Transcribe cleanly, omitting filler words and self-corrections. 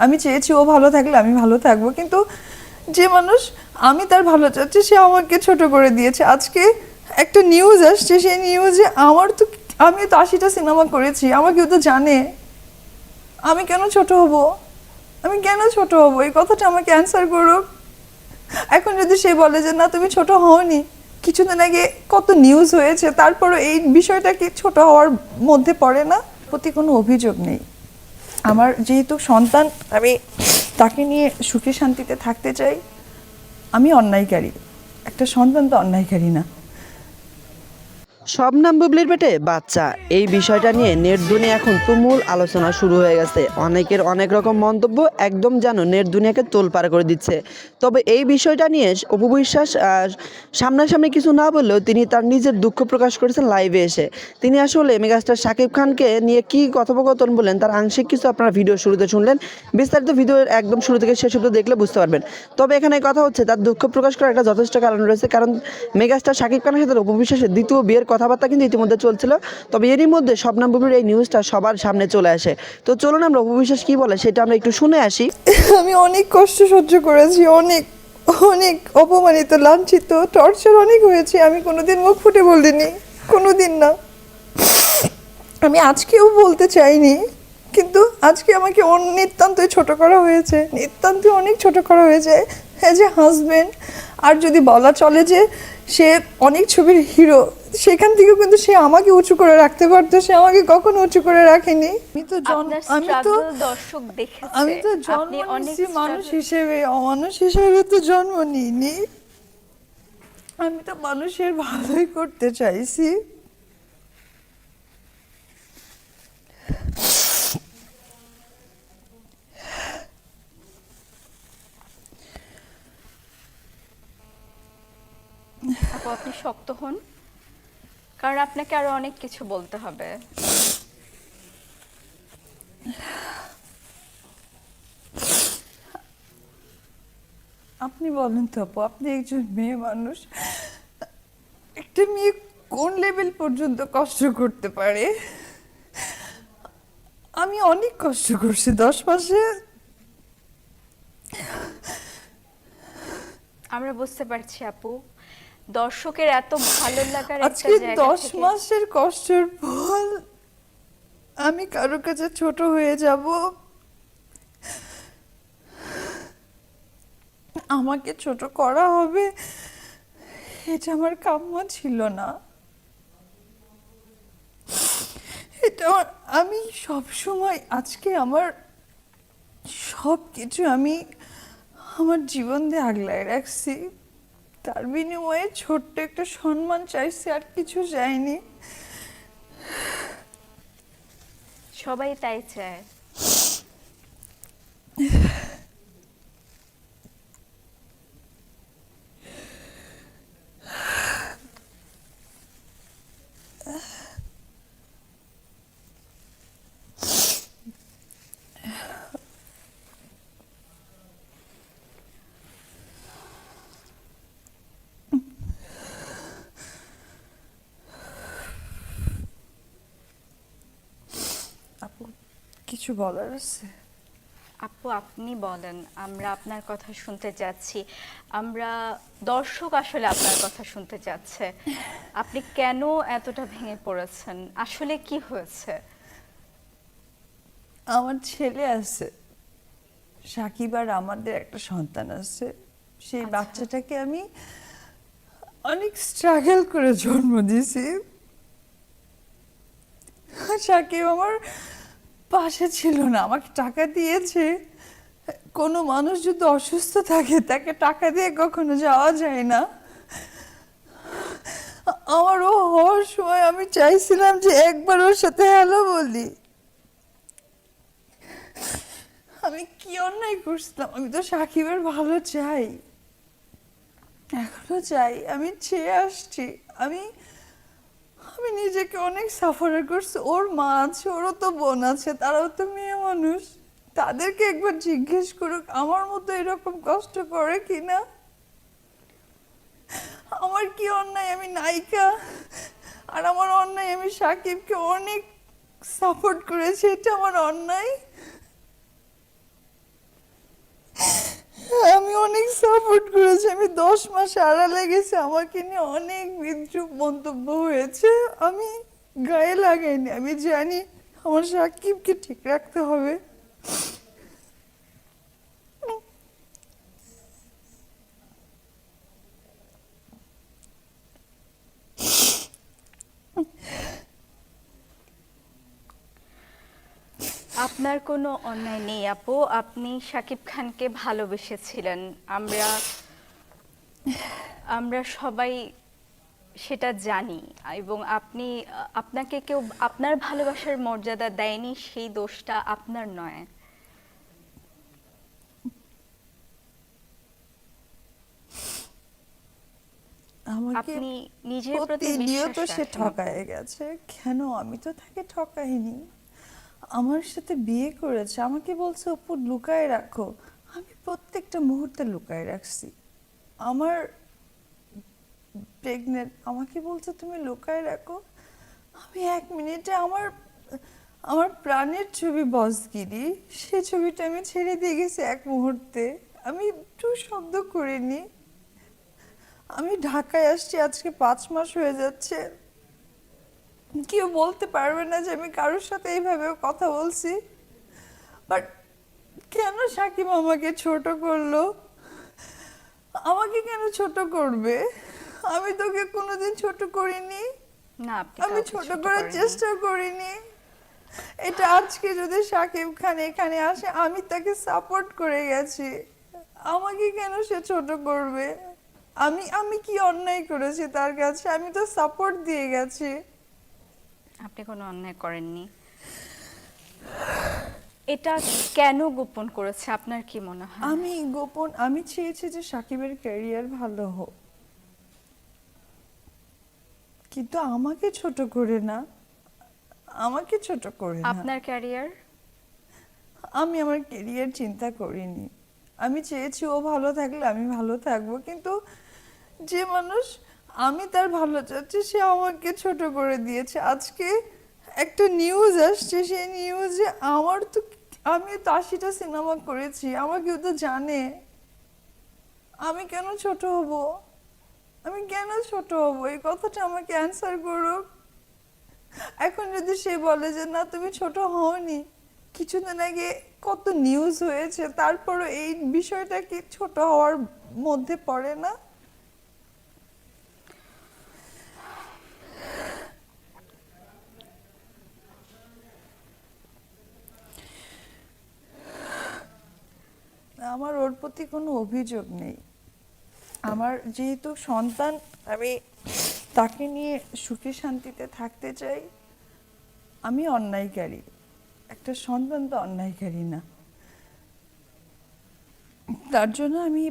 আমি চেয়েছি ও ভালো থাকলে আমি ভালো থাকবো, কিন্তু যে মানুষ আমি তার ভালো চাচ্ছি সে আমাকে ছোট করে দিয়েছে। আজকে একটা নিউজ আসছে, সেই নিউজে আমি তো 80টা সিনেমা করেছি, আমাকেও তো জানে, আমি কেন ছোট হব? আমি কেন ছোট হব? এই কথাটা আমাকে অ্যান্সার করুক। এখন যদি সে বলে যে না তুমি ছোট হওনি, কিছুদিন আগে কত নিউজ হয়েছে, তারপরে এই বিষয়টা কি ছোট হওয়ার মধ্যে পড়ে না? প্রতি কোনো অভিযোগ নেই। আমার যেহেতু সন্তান, আমি তাকে নিয়ে সুখে শান্তিতে থাকতে চাই। আমি অন্যায়কারী, একটা সন্তান তো অন্যায়কারী না। শবনম বুবলির পেটে বাচ্চা, এই বিষয়টা নিয়ে নেট দুনিয়া এখন তুমুল আলোচনা শুরু হয়ে গেছে। অনেকের অনেক রকম মন্তব্য একদম যেন নেট দুনিয়াকে তোলপাড় করে দিচ্ছে। তবে এই বিষয়টা নিয়ে অপু বিশ্বাস সামনাসামনি কিছু না বললেও তিনি তার নিজের দুঃখ প্রকাশ করেছেন লাইভে এসে। তিনি আসলে মেগাস্টার শাকিব খানকে নিয়ে কী কথোপকথন বলেন তার আংশিক কিছু আপনারা ভিডিও শুরুতে শুনলেন। বিস্তারিত ভিডিও একদম শুরু থেকে শেষ অবধি দেখলে বুঝতে পারবেন। তবে এখানে কথা হচ্ছে তার দুঃখ প্রকাশ করার একটা যথেষ্ট কারণ রয়েছে, কারণ মেগাস্টার শাকিব খানের সাথে অপু বিশ্বাসের দ্বিতীয় বিয়ের কথাবার্তা কিন্তু ইতিমধ্যে চলছিল। তবে এরই মধ্যে শবনম বুবলির এই নিউজটা সবার সামনে চলে আসে। তো চলুন আমরা অপু বিশ্বাস কী বলে সেটা আমরা একটু শুনে আসি। আমি অনেক কষ্ট সহ্য করেছি, অনেক অনেক অপমানিত, লাঞ্ছিত, টর্চার অনেক হয়েছে। আমি কোনোদিন মুখ ফুটে বলিনি, কোনোদিন না। আমি আজকেও বলতে চাইনি, কিন্তু আজকে আমাকে নিতান্তই ছোট করা হয়েছে, নিতান্তই অনেক ছোট করা হয়েছে অ্যাজ এ হাজব্যান্ড। আর যদি বলা চলে যে সে অনেক ছবির হিরো, সেখান থেকেও কিন্তু সে আমাকে উঁচু করে রাখতে পারতো, সে আমাকে কখনো উঁচু করে রাখেনি। আপনার স্ট্রাগল দর্শক দেখেছে। আমি তো জন্ম আপনি অনেক নিয়েছি মানুষ স্ট্রাগল। হিসেবে, অমানুষ হিসেবে তো জন্ম নিইনি। আমি তো মানুষের ভালোই করতে চাইছি। আপু আপনি শক্ত হন, কারণ আপনাকে আরো অনেক কিছু বলতে হবে। আপনি বলেন তো আপু, আপনি একজন মেয়ে মানুষ, একটা মেয়ে কোন লেভেল পর্যন্ত কষ্ট করতে পারে? আমি অনেক কষ্ট করছি 10 মাসে। আমরা বুঝতে পারছি আপু, দর্শকের এত ভালো লাগার একটা আজকে জায়গা 10 থেকে। মাসের কষ্টের ফল আমি কারো কাছে ছোট হয়ে যাব, আমাকে ছোট করা হবে, এটা আমার কাম্য ছিল না। এটা আমি সব সময়, আজকে আমার সব কিছু আমি আমার জীবন দিয়ে আগলায় রাখছি, তার বিনিময়ে ছোট্ট একটা সম্মান চাইছি, আর কিছু চাইনি। সবাই তাই চায়। আপু কিছু বলার আছে? আপু আপনি বলেন, আমরা আপনার কথা শুনতে যাচ্ছি। আমরা দর্শক আসলে আপনার কথা শুনতে যাচ্ছে। আপনি কেন এতটা ভেঙে পড়েছেন, আসলে কি হয়েছে? আমার ছেলে আছে, সাকিব, আর আমাদের একটা সন্তান আছে। সেই আচ্ছা। বাচ্চাটাকে আমি অনেক স্ট্রাগল করে জন্ম দিয়েছি। সাকিব আমার পাশে ছিল না, আমাকে টাকা দিয়েছে। কোনো মানুষ যদি অসুস্থ থাকে তাকে টাকা দিয়ে কখনো যাওয়া যায় না। আমার ও হওয়ার সময় আমি চাইছিলাম যে একবার ওর সাথে হ্যালো বলি। আমি কি অন্যায় করছিলাম? আমি তো সাকিবের ভালো চাই, এখনো চাই, আমি চেয়ে আসছি। আমি আমি নিজেকে অনেক সাফার করছি। ওর মা আছে, ওরও তো বোন আছে, তারাও তো মেয়ে মানুষ। তাদেরকে একবার জিজ্ঞেস করুক আমার মতো এরকম কষ্ট করে কিনা। আমার কি অন্যায়? আমি নায়িকা, আর আমার অন্যায় আমি সাকিবকে অনেক সাপোর্ট করেছি, এটা আমার অন্যায়? মাস আড়ালে গেছে, আমাকে নিয়ে অনেক বিদ্রূপ মন্তব্য হয়েছে। আমি গায়ে লাগাইনি, আমি জানি আমার সাকিবকে ঠিক রাখতে হবে। আপনার কোনো অন্যায় নেই আপু, আপনি শাকিব খানকে ভালোবেসেছিলেন। আমরা আমরা সবাই সেটা জানি, এবং আপনাকে কেউ আপনার ভালোবাসার মর্যাদা দেয়নি, সেই দোষটা আপনার নয়। আমাকে আপনি নিজের প্রতি প্রতিনিয়ত বিশ্বাস সে রাখেন। ঠকায় গেছে। কেন? আমি তো তাকে ঠকাইনি। আমার সাথে বিয়ে করেছে, আমাকে বলছে অপু লুকায় রাখো। আমি প্রত্যেকটা মুহূর্তে লুকায় রাখছি। আমার প্রেগনেন্ট, আমাকে বলছে তুমি লুকায় রাখো। আমি 1 মিনিটে আমার আমার প্রাণের ছবি বসগিরি, সে ছবিটা আমি ছেড়ে দিয়ে গেছি 1 মুহূর্তে। আমি একটু শব্দ করিনি। আমি ঢাকায় আসছি আজকে 5 মাস হয়ে যাচ্ছে। কেউ বলতে পারবে না যে আমি কারোর সাথে এইভাবে কথা বলছি। বাট কেন সাকিব আমাকে ছোট করলো? আমাকে কেন ছোট করবে? আমি তোকে কোনোদিন ছোট করিনি। না, আপনি আমি কাউকে ছোট ছোট করার করেননি। চেষ্টা করিনি। এটা আজকে যদি সাকিব খান এখানে আসে, আমি তাকে সাপোর্ট করে গেছি, আমাকে কেন সে ছোট করবে? আমি আমি কি অন্যায় করেছি তার কাছে? আমি তো সাপোর্ট দিয়ে গেছি। আপনি কোনো অন্যায় করেননি। এটা কেন গোপন করেছে আপনার কি মনে হয়? আমি চেয়েছি যে সাকিবের ক্যারিয়ার ভালো হোক, কিন্তু আমাকে ছোট করে না, আমাকে ছোট করে না। আপনার ক্যারিয়ার? আমি আমার ক্যারিয়ার চিন্তা করিনি। আমি চেয়েছি ও ভালো থাকলে আমি ভালো থাকবো, কিন্তু যে মানুষ আমি তার ভালো চাচ্ছি সে আমাকে ছোট করে দিয়েছে। আজকে একটা নিউজ আসছে, সেই নিউজে আমি তো 80টা সিনেমা করেছি, আমাকেও তো জানে। আমি কেন ছোট হব? আমি কেন ছোট হব? এই কথাটা আমাকে অ্যান্সার করুক। এখন যদি সে বলে যে না তুমি ছোট হওনি, কিছুদিন আগে কত নিউজ হয়েছে, তারপরও এই বিষয়টা কি ছোট হওয়ার মধ্যে পড়ে না? আমার ওর প্রতি কোনো অভিযোগ নেই। আমার যেহেতু সন্তান, আমি তাকে নিয়ে সুখে শান্তিতে থাকতে চাই। আমি অন্যায়কারী, একটা সন্তান তো অন্যায়কারী না। তার জন্য আমি